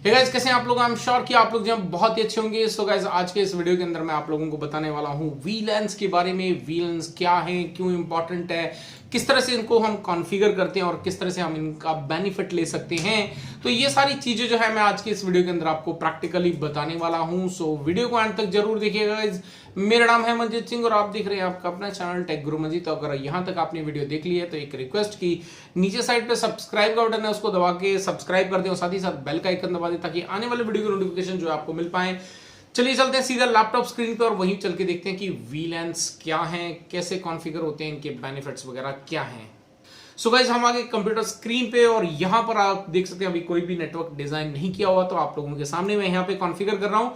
Hey guys, कैसे हैं आप लोग। आई एम श्योर कि आप लोग जो बहुत ही अच्छे होंगे। सो गाइस, आज के इस वीडियो के अंदर मैं आप लोगों को बताने वाला हूं वीलैंस के बारे में। वीलैंस क्या है, क्यों इंपॉर्टेंट है, किस तरह से इनको हम कॉन्फ़िगर करते हैं और किस तरह से हम इनका बेनिफिट ले सकते हैं। तो ये सारी चीजें जो है मैं आज के इस वीडियो के अंदर आपको प्रैक्टिकली बताने वाला हूं। सो वीडियो को अंत तक जरूर देखिएगा गाइस। मेरा नाम है मनजीत सिंह और आप देख रहे हैं आपका अपना चैनल टेक गुरु मनजीत। तो अगर यहां तक आपने वीडियो देख ली है तो एक रिक्वेस्ट की, नीचे साइड पे सब्सक्राइब का बटन है, उसको दबा के सब्सक्राइब कर दें और साथ ही साथ बेल का आइकन दबा दें ताकि आने वाले वीडियो की नोटिफिकेशन जो है आपको मिल पाए। चलिए चलते हैं सीधा लैपटॉप स्क्रीन पे और वहीं चल के देखते हैं कि वीलैंस क्या है, कैसे कॉन्फ़िगर होते हैं, इनके बेनिफिट्स वगैरह क्या हैं। सो गाइस, हम आगे कंप्यूटर स्क्रीन पे और यहां पर आप देख सकते हैं अभी कोई भी नेटवर्क डिजाइन नहीं किया हुआ, तो आप लोगों के सामने मैं यहां पे कॉन्फ़िगर कर रहा हूं।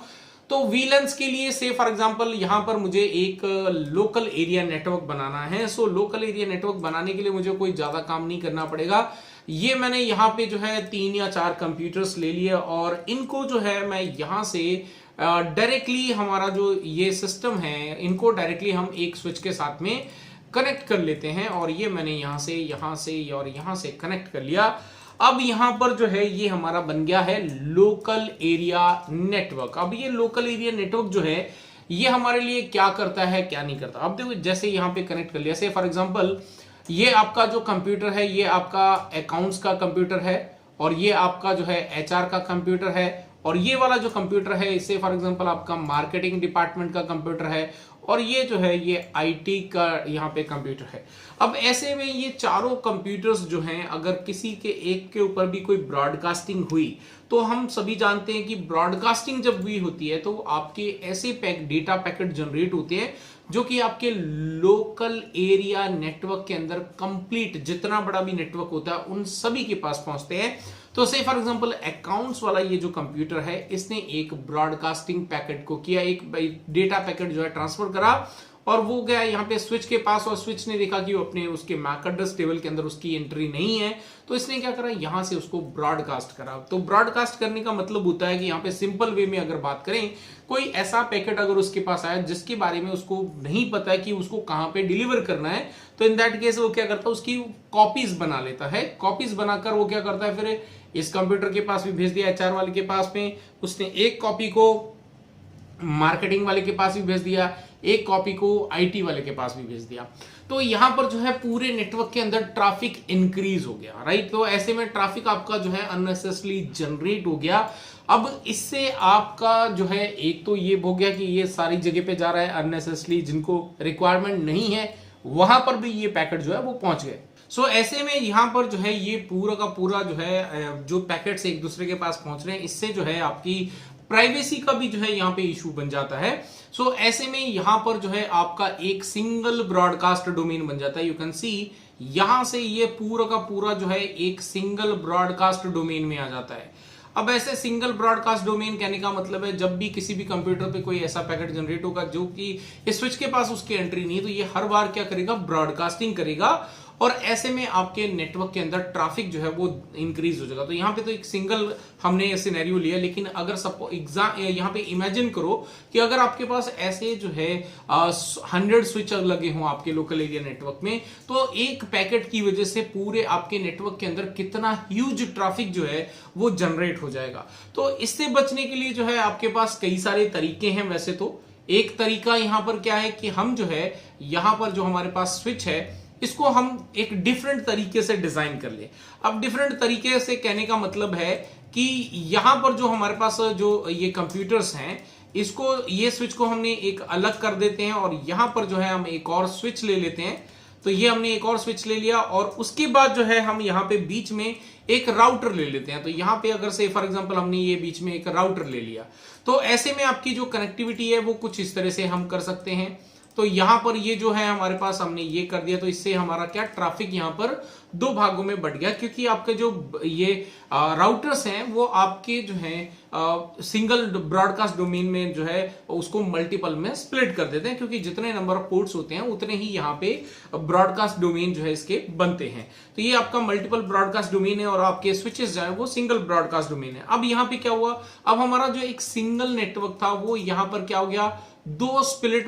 तो वीलैंस के लिए से फॉर एग्जांपल यहां पर मुझे एक लोकल एरिया नेटवर्क बनाना है। सो लोकल एरिया नेटवर्क बनाने के लिए मुझे कोई ज्यादा काम नहीं करना पड़ेगा। ये मैंने यहाँ पे जो है 3 या 4 कंप्यूटर्स ले लिए और इनको जो है मैं यहाँ से डायरेक्टली हमारा जो ये सिस्टम है, इनको डायरेक्टली हम एक स्विच के साथ में कनेक्ट कर लेते हैं। और ये मैंने यहाँ से और यहाँ से कनेक्ट कर लिया। अब यहां पर जो है ये हमारा बन गया है लोकल एरिया नेटवर्क। अब ये लोकल एरिया नेटवर्क जो है ये हमारे लिए क्या करता है, क्या नहीं करता। अब देखो, जैसे यहां पे कनेक्ट कर लिया, से फॉर एग्जांपल ये आपका जो कंप्यूटर है ये आपका अकाउंट्स का कंप्यूटर है और ये आपका जो है एचआर का कंप्यूटर है और ये वाला जो कंप्यूटर है इससे फॉर एग्जांपल आपका मार्केटिंग डिपार्टमेंट का कंप्यूटर है और ये जो है ये आईटी का यहाँ पे कंप्यूटर है। अब ऐसे में ये चारों कंप्यूटर्स जो हैं अगर किसी के एक के ऊपर भी कोई ब्रॉडकास्टिंग हुई तो हम सभी जानते हैं कि ब्रॉडकास्टिंग जब भी होती है तो आपके ऐसे डेटा पैकेट जनरेट होते हैं जो कि आपके लोकल एरिया नेटवर्क के अंदर कंप्लीट जितना बड़ा भी नेटवर्क होता है उन सभी के पास पहुंचते हैं। तो से फॉर एग्जांपल अकाउंट्स वाला ये जो कंप्यूटर है इसने एक ब्रॉडकास्टिंग पैकेट को किया, एक डेटा पैकेट जो है ट्रांसफर करा और वो गया यहाँ पे स्विच के पास और स्विच ने देखा कि वो अपने उसके मैक एड्रेस टेबल के अंदर उसकी एंट्री नहीं है, तो इसने क्या करा, यहाँ से उसको ब्रॉडकास्ट करा। तो ब्रॉडकास्ट करने का मतलब होता है कि यहाँ पे सिंपल वे में अगर बात करें, कोई ऐसा पैकेट अगर उसके पास आया जिसके बारे में उसको नहीं पता है कि उसको कहाँ पे डिलीवर करना है, तो इन दैट केस वो क्या करता है, उसकी कॉपीज बना लेता है। कॉपीज बनाकर वो क्या करता है, फिर इस कंप्यूटर के पास भी भेज दिया, एचआर वाले के पास में उसने एक कॉपी को मार्केटिंग वाले के पास भी भेज दिया, एक कॉपी को आईटी वाले के पास भी भेज दिया। तो यहां पर जो है पूरे नेटवर्क के अंदर ट्रैफिक इंक्रीज हो गया, राइट। तो ऐसे में ट्रैफिक आपका जो है अननेसेसरली जनरेट हो गया। अब इससे आपका जो है एक तो ये हो गया कि ये सारी जगह पे जा रहा है अननेसेसरली, जिनको रिक्वायरमेंट नहीं है वहां पर भी ये पैकेट जो है वो पहुंच गए। सो ऐसे में यहां पर जो है ये पूरा का पूरा जो है जो पैकेट्स एक दूसरे के पास पहुंच रहे हैं, इससे जो है आपकी प्राइवेसी का भी जो है यहाँ पे इशू बन जाता है। सो ऐसे में यहां पर जो है आपका एक सिंगल ब्रॉडकास्ट डोमेन बन जाता है। यू कैन सी यहां से ये पूरा का पूरा जो है एक सिंगल ब्रॉडकास्ट डोमेन में आ जाता है। अब ऐसे सिंगल ब्रॉडकास्ट डोमेन कहने का मतलब है जब भी किसी भी कंप्यूटर पे कोई ऐसा पैकेट जनरेट होगा जो कि इस स्विच के पास उसकी एंट्री नहीं है, तो ये हर बार क्या करेगा, ब्रॉडकास्टिंग करेगा और ऐसे में आपके नेटवर्क के अंदर ट्रैफिक जो है वो इंक्रीज हो जाएगा। तो यहाँ पे तो एक सिंगल हमने सिनेरियो लिया, लेकिन अगर यहाँ पे इमेजिन करो कि अगर आपके पास ऐसे जो है 100 स्विच लगे हों आपके लोकल एरिया नेटवर्क में, तो एक पैकेट की वजह से पूरे आपके नेटवर्क के अंदर कितना ह्यूज ट्रैफिक जो है वो जनरेट हो जाएगा। तो इससे बचने के लिए जो है आपके पास कई सारे तरीके हैं। वैसे तो एक तरीका यहाँ पर क्या है कि हम जो है यहाँ पर जो हमारे पास स्विच है इसको हम एक डिफरेंट तरीके से डिजाइन कर ले। अब डिफरेंट तरीके से कहने का मतलब है कि यहां पर जो हमारे पास जो ये कंप्यूटर्स हैं इसको, ये स्विच को हमने एक अलग कर देते हैं और यहां पर जो है हम एक और स्विच ले लेते हैं। तो ये हमने एक और स्विच ले लिया और उसके बाद जो है हम यहाँ पे बीच में एक राउटर ले लेते हैं। तो यहाँ पे अगर से फॉर एग्जांपल हमने ये बीच में एक राउटर ले लिया, तो ऐसे में आपकी जो कनेक्टिविटी है वो कुछ इस तरह से हम कर सकते हैं। तो यहां पर ये जो है हमारे पास हमने ये कर दिया, तो इससे हमारा क्या ट्रैफिक यहां पर 2 भागों में बढ़ गया, क्योंकि आपके जो ये राउटर्स हैं वो आपके जो है सिंगल ब्रॉडकास्ट डोमेन में जो है उसको मल्टीपल में स्प्लिट कर देते हैं, क्योंकि जितने नंबर ऑफ पोर्ट्स होते हैं उतने ही यहाँ पे ब्रॉडकास्ट डोमेन जो है इसके बनते हैं। तो ये आपका मल्टीपल ब्रॉडकास्ट डोमेन है और आपके स्विचेस जो है वो सिंगल ब्रॉडकास्ट डोमेन है। अब यहाँ पे क्या हुआ, अब हमारा जो एक सिंगल नेटवर्क था वो यहाँ पर क्या हो गया, 2 स्प्लिट,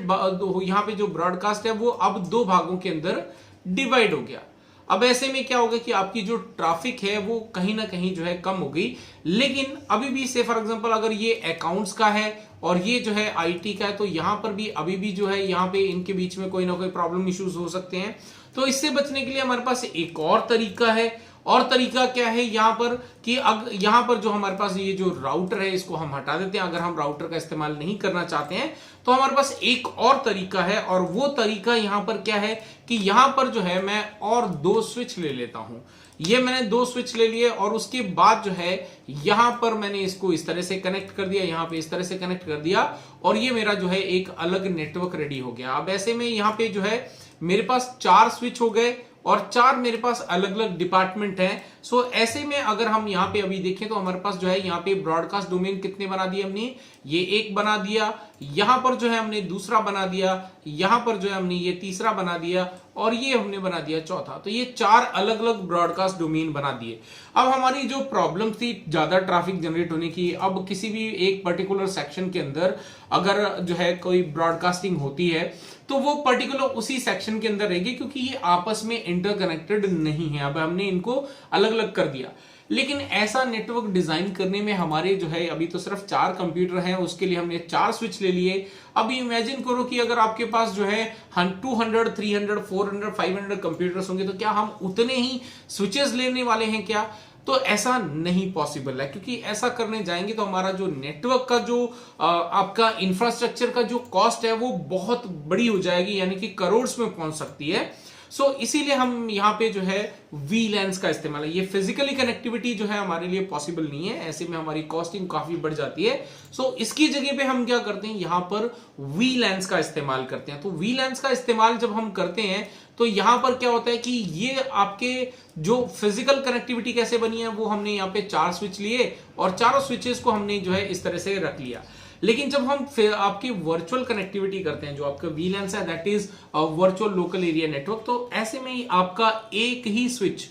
यहाँ पे जो ब्रॉडकास्ट है वो अब 2 भागों के अंदर डिवाइड हो गया। अब ऐसे में क्या होगा कि आपकी जो ट्रैफिक है वो कहीं ना कहीं जो है कम हो गई। लेकिन अभी भी से फॉर एग्जांपल अगर ये अकाउंट्स का है और ये जो है आईटी का है, तो यहां पर भी अभी भी जो है यहाँ पे इनके बीच में कोई ना कोई प्रॉब्लम इश्यूज हो सकते हैं। तो इससे बचने के लिए हमारे पास एक और तरीका है। और तरीका क्या है यहाँ पर कि यहाँ पर जो हमारे पास ये जो राउटर है इसको हम हटा देते हैं। अगर हम राउटर का इस्तेमाल नहीं करना चाहते हैं तो हमारे पास एक और तरीका है, और वो तरीका यहाँ पर क्या है कि यहाँ पर जो है मैं और 2 स्विच ले लेता हूं। ये मैंने 2 स्विच ले लिए और उसके बाद जो है यहां पर मैंने इसको इस तरह से कनेक्ट कर दिया, यहां पे इस तरह से कनेक्ट कर दिया, और ये मेरा जो है एक अलग नेटवर्क रेडी हो गया। अब ऐसे में यहां पे जो है मेरे पास 4 स्विच हो गए और 4 मेरे पास अलग अलग डिपार्टमेंट हैं। सो ऐसे में अगर हम यहाँ पे अभी देखें तो हमारे पास जो है यहाँ पे ब्रॉडकास्ट डोमेन कितने बना दिए हमने, ये एक बना दिया, यहां पर जो है हमने दूसरा बना दिया, यहां पर जो है हमने ये तीसरा बना दिया, और ये हमने बना दिया चौथा। तो ये 4 अलग अलग ब्रॉडकास्ट डोमेन बना दिए। अब हमारी जो प्रॉब्लम थी ज्यादा ट्रैफिक जनरेट होने की, अब किसी भी एक पर्टिकुलर सेक्शन के अंदर अगर जो है कोई ब्रॉडकास्टिंग होती है तो वो पर्टिकुलर उसी सेक्शन के अंदर रहेगी, क्योंकि ये आपस में इंटरकनेक्टेड नहीं है। अब हमने इनको अलग अलग कर दिया। लेकिन ऐसा नेटवर्क डिजाइन करने में हमारे जो है अभी तो सिर्फ 4 कंप्यूटर हैं, उसके लिए हमने 4 स्विच ले लिए। अब इमेजिन करो कि अगर आपके पास जो है 200, 300, 400, 500 कंप्यूटर्स होंगे, तो क्या हम उतने ही स्विचेस लेने वाले हैं क्या? तो ऐसा नहीं पॉसिबल है, क्योंकि ऐसा करने जाएंगे तो हमारा जो नेटवर्क का जो आपका इंफ्रास्ट्रक्चर का जो कॉस्ट है वो बहुत बड़ी हो जाएगी, यानी कि करोड़ में पहुंच सकती है। सो इसीलिए हम यहाँ पे जो है वीलैंस का इस्तेमाल है। ये फिजिकली कनेक्टिविटी जो है हमारे लिए पॉसिबल नहीं है, ऐसे में हमारी कॉस्टिंग काफी बढ़ जाती है। सो इसकी जगह पे हम क्या करते हैं, यहाँ पर वीलैंस का इस्तेमाल करते हैं। तो वीलैंस का इस्तेमाल जब हम करते हैं तो यहां पर क्या होता है कि ये आपके जो फिजिकल कनेक्टिविटी कैसे बनी है वो हमने यहाँ पे 4 स्विच लिए और चारों स्विचेस को हमने जो है इस तरह से रख लिया। लेकिन जब हम आपकी वर्चुअल कनेक्टिविटी करते हैं, जो आपका वीलैंस है that is virtual local area network, तो ऐसे में आपका एक ही स्विच,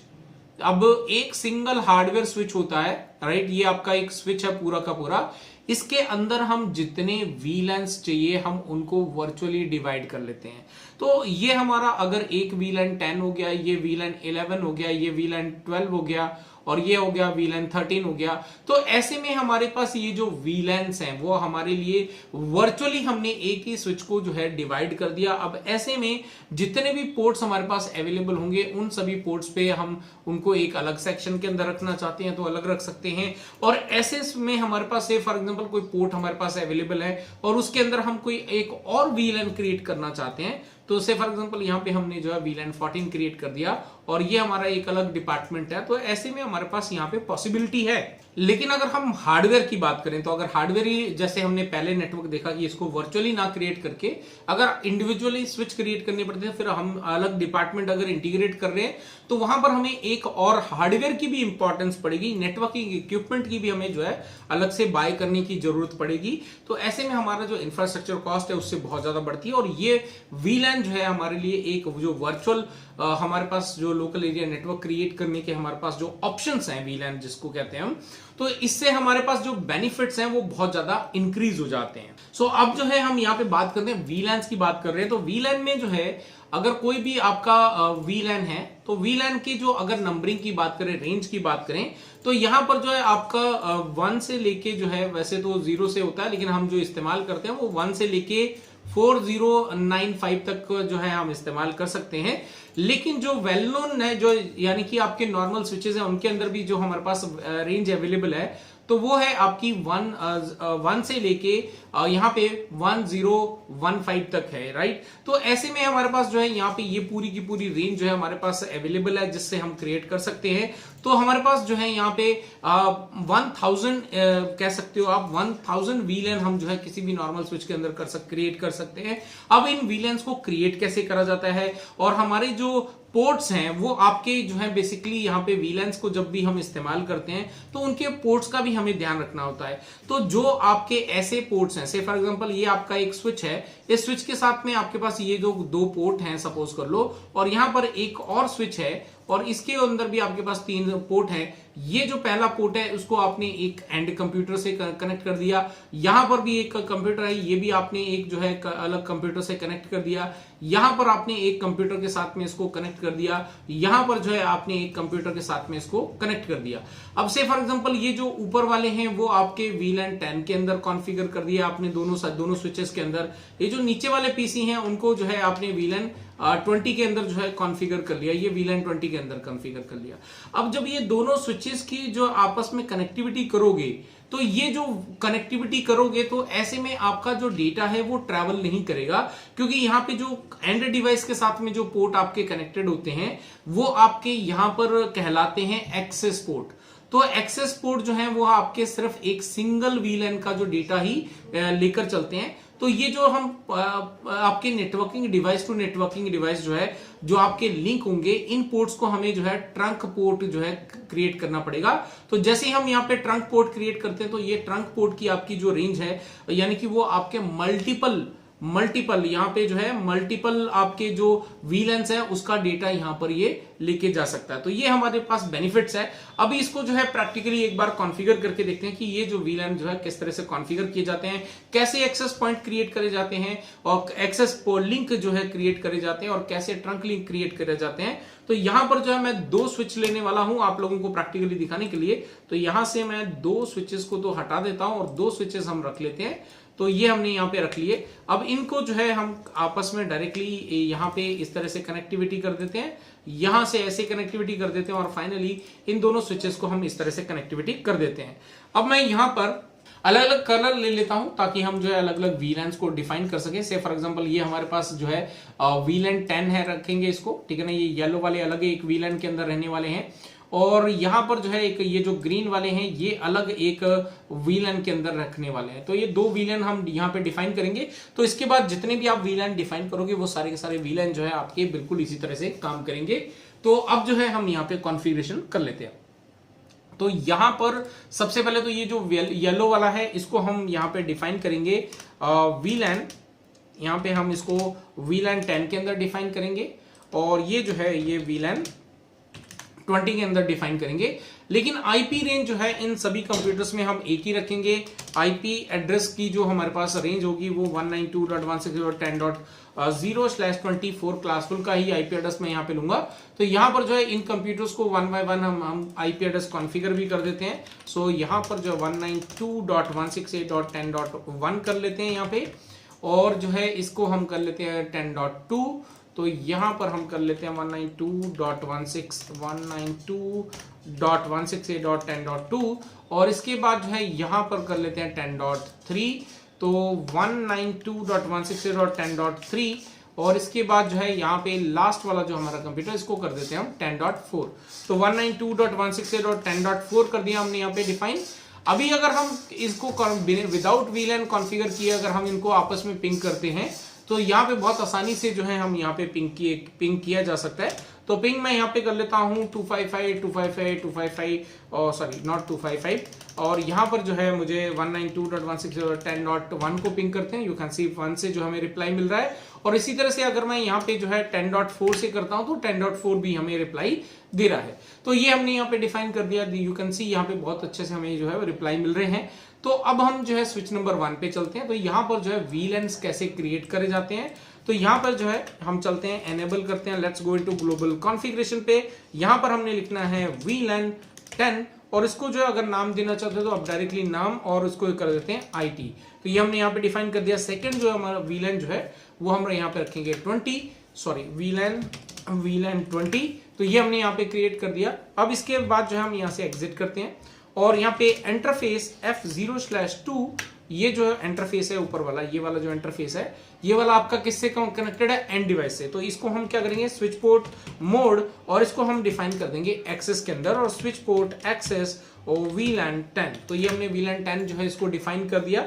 अब एक सिंगल हार्डवेयर स्विच होता है, राइट, ये आपका एक स्विच है पूरा का पूरा। इसके अंदर हम जितने वीलैंस चाहिए हम उनको वर्चुअली डिवाइड कर लेते हैं। तो ये हमारा अगर एक वीलैन 10 हो गया, ये वीलैन 11 हो गया, ये वीलैन 12 हो गया, और ये हो गया वीलैन 13 हो गया। तो ऐसे में हमारे पास ये जो वीलैंस हैं वो हमारे लिए वर्चुअली हमने एक ही स्विच को जो है डिवाइड कर दिया। अब ऐसे में जितने भी पोर्ट्स हमारे पास अवेलेबल होंगे उन सभी पोर्ट्स पे हम उनको एक अलग सेक्शन के अंदर रखना चाहते हैं तो अलग रख सकते हैं। और ऐसे में हमारे पास से फॉर एग्जांपल कोई पोर्ट हमारे पास अवेलेबल है और उसके अंदर हम कोई एक और वीलैन क्रिएट करना चाहते हैं, तो से फॉर एग्जांपल यहाँ पे हमने जो है वीलैन 14 क्रिएट कर दिया और ये हमारा एक अलग डिपार्टमेंट है। तो ऐसे में हमारे पास यहाँ पे पॉसिबिलिटी है। लेकिन अगर हम हार्डवेयर की बात करें तो अगर हार्डवेयर ही जैसे हमने पहले नेटवर्क देखा कि इसको वर्चुअली ना क्रिएट करके अगर इंडिविजुअली स्विच क्रिएट करने पड़ते हैं, फिर हम अलग डिपार्टमेंट अगर इंटीग्रेट कर रहे हैं तो वहां पर हमें एक और हार्डवेयर की भी इंपॉर्टेंस पड़ेगी, नेटवर्किंग इक्विपमेंट की भी हमें जो है अलग से बाय करने की जरूरत पड़ेगी। तो ऐसे में हमारा जो इंफ्रास्ट्रक्चर कॉस्ट है उससे बहुत ज्यादा बढ़ती है। और ये वीलैन जो है हमारे लिए एक जो वर्चुअल हमारे पास जो लोकल एरिया नेटवर्क क्रिएट करने के हमारे पास जो ऑप्शंस हैं वीलैन जिसको कहते हैं हम, तो इससे हमारे पास जो बेनिफिट्स हैं वो बहुत ज्यादा इंक्रीज हो जाते हैं। सो अब जो है हम यहाँ पे बात करते हैं वीलैंस की बात कर रहे हैं। तो वीलैन में जो है अगर कोई भी आपका वीलैन है तो वीलैन की जो अगर नंबरिंग की बात करें, रेंज की बात करें, तो यहां पर जो है आपका 1 से लेके जो है वैसे तो 0 से होता है, लेकिन हम जो इस्तेमाल करते हैं वो 1 से लेके 4095 तक जो है हम इस्तेमाल कर सकते हैं। लेकिन जो वेल नोन है जो यानी कि आपके नॉर्मल स्विचेस हैं उनके अंदर भी जो हमारे पास रेंज अवेलेबल है तो वो है आपकी 1 से लेके यहाँ पे 1015 तक है, राइट। तो ऐसे में हमारे पास जो है यहाँ पे ये पूरी की पूरी रेंज जो है हमारे पास अवेलेबल है जिससे हम क्रिएट कर सकते हैं। तो हमारे पास जो है यहाँ पे 1000 कह सकते हो आप, 1000 वीलैन हम जो है किसी भी नॉर्मल स्विच के अंदर क्रिएट कर सकते हैं। अब इन वीलैंस को क्रिएट कैसे करा जाता है और हमारे जो पोर्ट्स हैं वो आपके जो है बेसिकली यहाँ पे वीलैंस को जब भी हम इस्तेमाल करते हैं तो उनके पोर्ट्स का भी हमें ध्यान रखना होता है। तो जो आपके ऐसे पोर्ट्स हैं, से फॉर एग्जांपल ये आपका एक स्विच है, इस स्विच के साथ में आपके पास ये जो 2 पोर्ट हैं सपोज कर लो, और यहाँ पर एक और स्विच है और इसके अंदर भी आपके पास 3 पोर्ट हैं। ये जो पहला पोर्ट है उसको आपने एक एंड कंप्यूटर से कनेक्ट कर दिया, यहां पर भी एक कंप्यूटर है, ये भी आपने एक जो है अलग कंप्यूटर से कनेक्ट कर दिया, यहां पर आपने एक कंप्यूटर के साथ में इसको कनेक्ट कर दिया, यहां पर जो है आपने एक कंप्यूटर के साथ में इसको कनेक्ट कर दिया। अब से फॉर एग्जांपल ये जो ऊपर वाले हैं वो आपके VLAN 10 के अंदर कॉन्फ़िगर कर दिया आपने दोनों स्विचेस के अंदर। ये जो नीचे वाले पीसी हैं उनको जो है आपने VLAN 20 के अंदर जो है कॉन्फ़िगर कर लिया, ये VLAN 20 के अंदर कॉन्फ़िगर कर लिया। अब जब ये दोनों स्विचेस की जो आपस में कनेक्टिविटी करोगे, तो ये जो कनेक्टिविटी करोगे तो ऐसे में आपका जो डेटा है वो ट्रैवल नहीं करेगा, क्योंकि यहाँ पे जो एंड डिवाइस के साथ में जो पोर्ट आपके कनेक्टेड होते हैं वो आपके यहां पर कहलाते हैं एक्सेस पोर्ट। तो एक्सेस पोर्ट जो है वो आपके सिर्फ एक सिंगल VLAN का जो डेटा ही लेकर चलते हैं। तो ये जो हम आपके networking device to networking device जो है जो आपके लिंक होंगे, इन पोर्ट्स को हमें जो है ट्रंक पोर्ट जो है क्रिएट करना पड़ेगा। तो जैसे ही हम यहाँ पे ट्रंक पोर्ट क्रिएट करते हैं तो ये ट्रंक पोर्ट की आपकी जो रेंज है, यानी कि वो आपके मल्टीपल यहाँ पे जो है मल्टीपल आपके जो VLANs है उसका डेटा यहाँ पर ये लेके जा सकता है। तो ये हमारे पास बेनिफिट्स है। अभी इसको जो है प्रैक्टिकली एक बार कॉन्फ़िगर करके देखते हैं कि ये जो VLAN जो है किस तरह से कॉन्फ़िगर किए जाते हैं, कैसे एक्सेस पॉइंट क्रिएट करे जाते हैं और एक्सेस लिंक जो है क्रिएट करे जाते हैं और कैसे ट्रंक लिंक क्रिएट करे जाते हैं। तो यहां पर जो है मैं 2 स्विच लेने वाला हूं आप लोगों को प्रैक्टिकली दिखाने के लिए। तो यहां से मैं 2 स्विचेस को तो हटा देता हूं और 2 स्विचेस हम रख लेते हैं। तो ये हमने यहाँ पे रख लिए। अब इनको जो है हम आपस में डायरेक्टली यहाँ पे इस तरह से कनेक्टिविटी कर देते हैं, यहां से ऐसे कनेक्टिविटी कर देते हैं और फाइनली इन दोनों स्विचेस को हम इस तरह से कनेक्टिविटी कर देते हैं। अब मैं यहाँ पर अलग अलग कलर ले लेता हूं ताकि हम जो है अलग अलग VLANs को डिफाइन कर सके। से फॉर एग्जांपल ये हमारे पास जो है VLAN 10 है, रखेंगे इसको, ठीक है ना। ये येलो वाले अलग एक VLAN के अंदर रहने वाले हैं और यहां पर जो है एक ये जो ग्रीन वाले हैं ये अलग एक VLAN के अंदर रखने वाले हैं। तो ये 2 VLAN हम यहाँ पे डिफाइन करेंगे। तो इसके बाद जितने भी आप VLAN डिफाइन करोगे वो सारे के सारे VLAN जो है आपके बिल्कुल इसी तरह से काम करेंगे। तो अब जो है हम यहाँ पे कॉन्फ़िगरेशन कर लेते हैं। तो यहां पर सबसे पहले तो ये जो येलो वाला है इसको हम यहाँ पे डिफाइन करेंगे VLAN, यहाँ पे हम इसको VLAN 10 के अंदर डिफाइन करेंगे और ये जो है ये VLAN 20 के अंदर डिफाइन करेंगे। लेकिन IP रेंज जो है इन सभी कंप्यूटर्स में हम एक ही रखेंगे। IP एड्रेस की जो हमारे पास रेंज होगी वो 192.168.10/24 क्लासफुल का ही IP एड्रेस मैं यहाँ पे लूंगा। तो यहाँ पर जो है इन कंप्यूटर्स को 1 by 1 हम IP एड्रेस कॉन्फ़िगर भी कर देते हैं। सो यहाँ पर जो 192.168.10.1 कर लेते हैं यहाँ पे, और जो है इसको हम कर लेते हैं 10.2। तो यहां पर हम कर लेते हैं 192.168.10.2 और इसके बाद जो है यहां पर कर लेते हैं 10.3। तो 192.168.10.3 और इसके बाद जो है यहाँ पे लास्ट वाला जो हमारा कंप्यूटर इसको कर देते हैं हम 10.4। तो 192.168.10.4 कर दिया हमने यहाँ पे डिफाइन। अभी अगर हम इसको विदाउट VLAN कॉन्फ़िगर किए अगर हम इनको आपस में पिंग करते हैं तो यहाँ पे बहुत आसानी से जो है हम यहाँ पे पिंग किया जा सकता है। तो पिंग मैं यहाँ पे कर लेता हूँ 255 और सॉरी नॉट 255 और यहाँ पर जो है मुझे 192.168.10.1 को पिंग करते हैं। यू कैन सी 1 से जो हमें रिप्लाई मिल रहा है और इसी तरह से अगर मैं यहाँ पे जो है 10.4 से करता हूँ तो 10.4 भी हमें रिप्लाई दे रहा है। तो ये हमने यहाँ पे डिफाइन कर दिया। यू कैन सी यहाँ पे बहुत अच्छे से हमें जो है रिप्लाई मिल रहे हैं। तो अब हम जो है स्विच नंबर 1 पे चलते हैं। तो यहाँ पर जो है VLANs कैसे क्रिएट करे जाते हैं, तो यहाँ पर जो है हम चलते हैं एनेबल करते हैं, let's go into global configuration पे। यहाँ पर हमने लिखना है VLAN 10 और इसको जो है अगर नाम देना चाहते हो तो आप डायरेक्टली नाम और उसको कर देते हैं IT। तो ये हमने यहाँ पे डिफाइन कर दिया। सेकंड जो हमारा VLAN जो है वो हम यहाँ पे रखेंगे VLAN 20। तो ये हमने यहाँ पे क्रिएट कर दिया। अब इसके बाद जो है हम यहाँ से एग्जिट करते हैं और यहाँ पे इंटरफेस F0/2 ये जो इंटरफेस है ऊपर वाला, ये वाला जो इंटरफेस है ये वाला आपका किससे कनेक्टेड है, एंड डिवाइस से। तो इसको हम क्या करेंगे स्विच पोर्ट मोड और इसको हम डिफाइन कर देंगे एक्सेस के अंदर और स्विच पोर्ट एक्सेस और VLAN 10। तो ये हमने VLAN 10 जो है इसको डिफाइन कर दिया।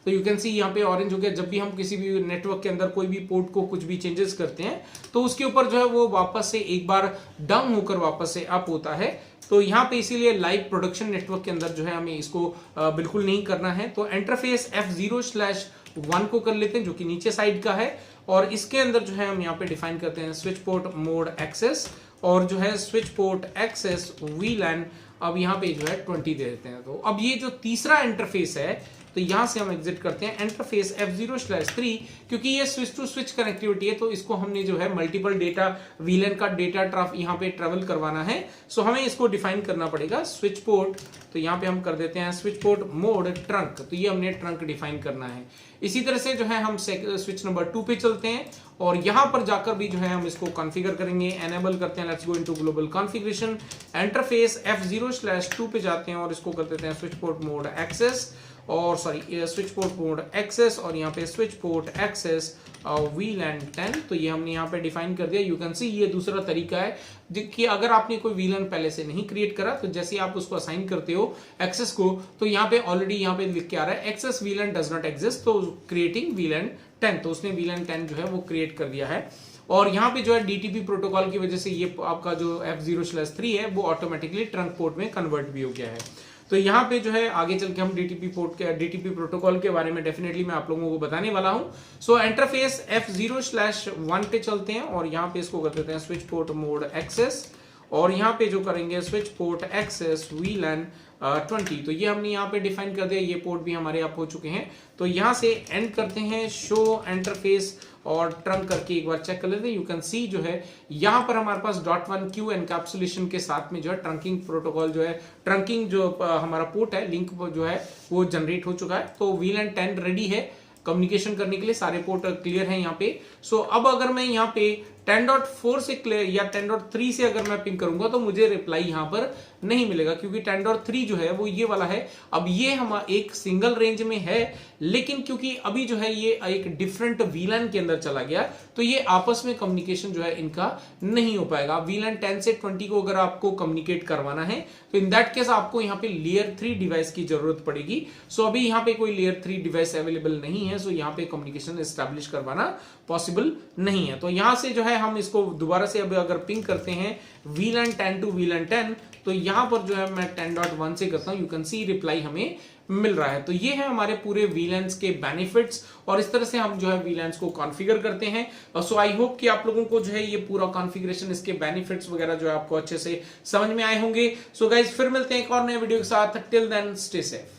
तो यू कैन सी यहाँ पे ऑरेंज हो गया। जब भी हम किसी भी नेटवर्क के अंदर कोई भी पोर्ट को कुछ भी चेंजेस करते हैं तो उसके ऊपर जो है वो वापस से एक बार डाउन होकर वापस से अप होता है। तो यहाँ पे इसीलिए लाइव प्रोडक्शन नेटवर्क के अंदर जो है हमें इसको बिल्कुल नहीं करना है। तो इंटरफेस F0/1 को कर लेते हैं जो कि नीचे साइड का है और इसके अंदर जो है हम यहाँ पे डिफाइन करते हैं स्विच पोर्ट मोड एक्सेस और जो है स्विच पोर्ट एक्सेस VLAN अब यहाँ पे जो है 20 दे देते हैं। तो अब ये जो तीसरा इंटरफेस है तो यहां से हम एग्जिट करते हैं इंटरफेस F0/3, क्योंकि ये स्विच टू स्विच कनेक्टिविटी है तो इसको हमने जो है मल्टीपल डेटा वीलन का डेटा यहाँ पे ट्रेवल करवाना है। सो हमें इसको डिफाइन करना पड़ेगा स्विच पोर्ट। तो यहाँ पे हम कर देते हैं स्विच पोर्ट मोड ट्रंक, तो ये हमने ट्रंक डिफाइन करना है। इसी तरह से जो है हम स्विच नंबर 2 पे चलते हैं और यहां पर जाकर भी जो है हम इसको कॉन्फ़िगर करेंगे, एनेबल करते हैं। Let's go into global configuration, interface F0/2 पे जाते हैं और इसको कर देते हैं स्विच पोर्ट मोड एक्सेस और स्विच पोर्ट मोड एक्सेस और यहाँ पे स्विच पोर्ट एक्सेस VLAN 10। तो ये हमने यहाँ पे डिफाइन कर दिया। यू कैन सी ये दूसरा तरीका है कि अगर आपने कोई VLAN पहले से नहीं क्रिएट करा तो जैसे आप उसको असाइन करते हो एक्सेस को, तो यहाँ पे ऑलरेडी यहाँ पे लिख के आ रहा है access VLAN does not exist, तो क्रिएटिंग VLAN 10, तो उसने VLAN 10 जो है वो क्रिएट कर दिया है। और यहाँ पे जो है DTP प्रोटोकॉल की वजह से ये आपका जो F0/3 है वो ऑटोमेटिकली ट्रंक पोर्ट में कन्वर्ट भी हो गया है। तो यहाँ पे जो है आगे चल के हम DTP प्रोटोकॉल के बारे में डेफिनेटली मैं आप लोगों को बताने वाला हूँ। सो इंटरफेस F0/1 पे चलते हैं और यहाँ पे इसको कर देते हैं स्विच पोर्ट मोड एक्सेस और यहाँ पे जो करेंगे स्विच पोर्ट एक्सेस VLAN 20। तो ये हमने यहाँ पे डिफाइन कर दिया, ये पोर्ट भी हमारे आप हो चुके हैं। तो यहाँ से एंड करते हैं शो इंटरफेस और ट्रंक करके एक बार चेक कर लेते हैं। यू कैन सी जो है यहाँ पर हमारे पास .1Q एनकैप्सुलेशन के साथ में जो है ट्रंकिंग प्रोटोकॉल जो है ट्रंकिंग जो हमारा पोर्ट है लिंक जो है वो जनरेट हो चुका है। तो VLAN 10 रेडी है कम्युनिकेशन करने के लिए, सारे पोर्ट क्लियर हैं यहाँ पे। सो अब अगर मैं यहाँ पे 10.4 से क्लियर या 10.3 से अगर मैं पिंग करूंगा तो मुझे रिप्लाई यहाँ पर नहीं मिलेगा, क्योंकि 10.3 जो है वो ये वाला है। अब ये हम एक सिंगल रेंज में है, लेकिन क्योंकि अभी जो है ये एक डिफरेंट VLAN के अंदर चला गया तो ये आपस में कम्युनिकेशन जो है इनका नहीं हो पाएगा। VLAN 10 से 20 को अगर आपको कम्युनिकेट करवाना है तो इन दैट केस आपको यहाँ पे लेयर 3 डिवाइस की जरूरत पड़ेगी। सो अभी यहाँ पे कोई लेयर 3 डिवाइस अवेलेबल नहीं है, सो यहाँ पे कम्युनिकेशन एस्टैब्लिश करवाना पॉसिबल नहीं है। तो यहाँ से जो है हम इसको दोबारा से अब अगर पिंग करते हैं VLAN 10 टू VLAN 10, तो यहाँ पर जो है मैं 10.1 से करता हूँ, यू कैन सी रिप्लाई हमें मिल रहा है। तो ये है हमारे पूरे VLANs के बेनिफिट्स और इस तरह से हम जो है VLANs को कॉन्फ़िगर करते हैं। सो आई होप कि आप लोगों को जो है ये पूरा कॉन्फ़िगरेशन, इसके बेनिफिट्स वगैरह जो है आपको अच्छे से समझ में आए होंगे। सो गाइज फिर मिलते हैं एक और नए वीडियो के साथ, टिल देन स्टे सेफ।